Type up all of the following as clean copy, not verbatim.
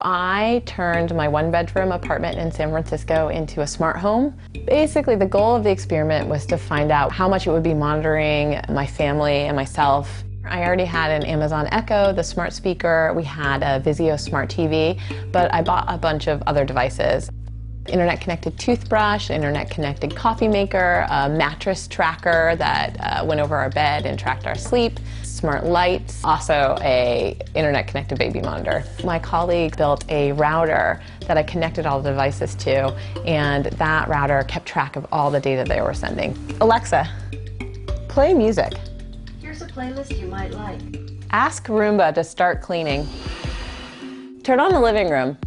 I turned my one-bedroom apartment in San Francisco into a smart home. Basically, the goal of the experiment was to find out how much it would be monitoring my family and myself. I already had an Amazon Echo, the smart speaker, we had a Vizio smart TV, but I bought a bunch of other devices. Internet-connected toothbrush, internet-connected coffee maker, a mattress tracker that went over our bed and tracked our sleep, smart lights, also a internet-connected baby monitor. My colleague built a router that I connected all the devices to, and that router kept track of all the data they were sending. Alexa, play music. Here's a playlist you might like. Ask Roomba to start cleaning. Turn on the living room.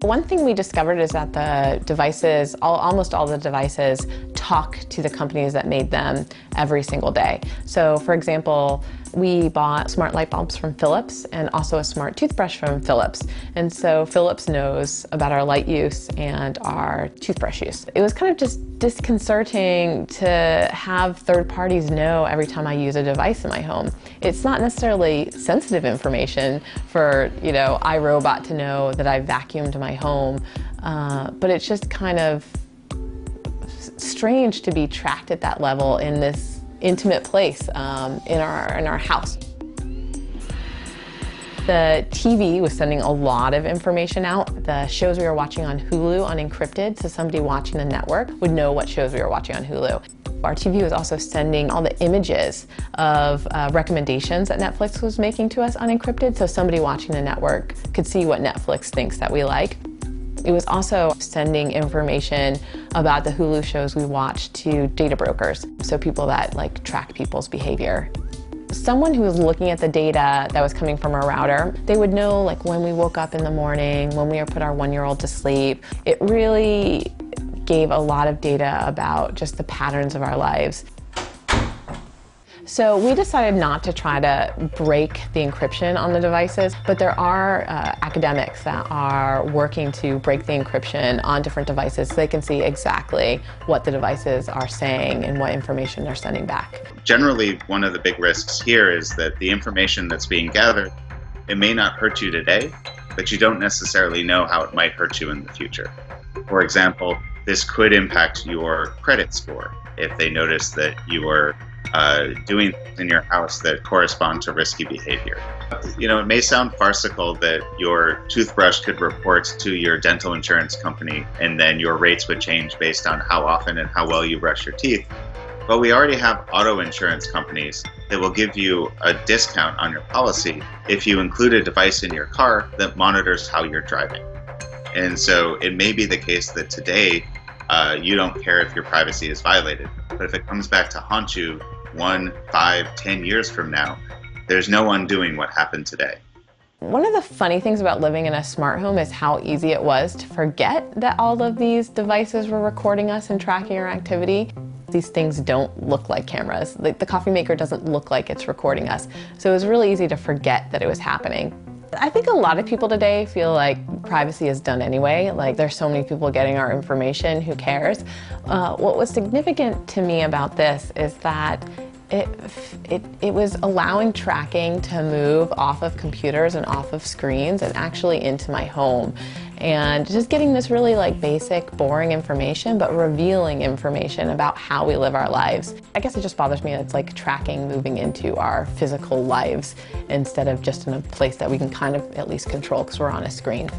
One thing we discovered is that the devices, almost all the devices, talk to the companies that made them every single day. So for example, we bought smart light bulbs from Philips and also a smart toothbrush from Philips. And so Philips knows about our light use and our toothbrush use. It was kind of just disconcerting to have third parties know every time I use a device in my home. It's not necessarily sensitive information for, iRobot to know that I vacuumed my home, but it's just kind of strange to be tracked at that level in this intimate place in our house. The TV was sending a lot of information out. The shows we were watching on Hulu unencrypted, so somebody watching the network would know what shows we were watching on Hulu. Our TV was also sending all the images of recommendations that Netflix was making to us unencrypted, so somebody watching the network could see what Netflix thinks that we like. It was also sending information about the Hulu shows we watched to data brokers, so people that track people's behavior. Someone who was looking at the data that was coming from our router, they would know when we woke up in the morning, when we put our one-year-old to sleep. It really gave a lot of data about just the patterns of our lives. So we decided not to try to break the encryption on the devices, but there are academics that are working to break the encryption on different devices so they can see exactly what the devices are saying and what information they're sending back. Generally, one of the big risks here is that the information that's being gathered, it may not hurt you today, but you don't necessarily know how it might hurt you in the future. For example, this could impact your credit score if they notice that you are doing things in your house that correspond to risky behavior. It may sound farcical that your toothbrush could report to your dental insurance company and then your rates would change based on how often and how well you brush your teeth. But we already have auto insurance companies that will give you a discount on your policy if you include a device in your car that monitors how you're driving. And so it may be the case that today you don't care if your privacy is violated, but if it comes back to haunt you 1, 5, 10 years from now, there's no undoing what happened today. One of the funny things about living in a smart home is how easy it was to forget that all of these devices were recording us and tracking our activity. These things don't look like cameras. The coffee maker doesn't look like it's recording us. So it was really easy to forget that it was happening. I think a lot of people today feel like privacy is done anyway. There's so many people getting our information, who cares? What was significant to me about this is that it was allowing tracking to move off of computers and off of screens and actually into my home. And just getting this really basic, boring information, but revealing information about how we live our lives. I guess it just bothers me that it's like tracking moving into our physical lives instead of just in a place that we can kind of at least control because we're on a screen.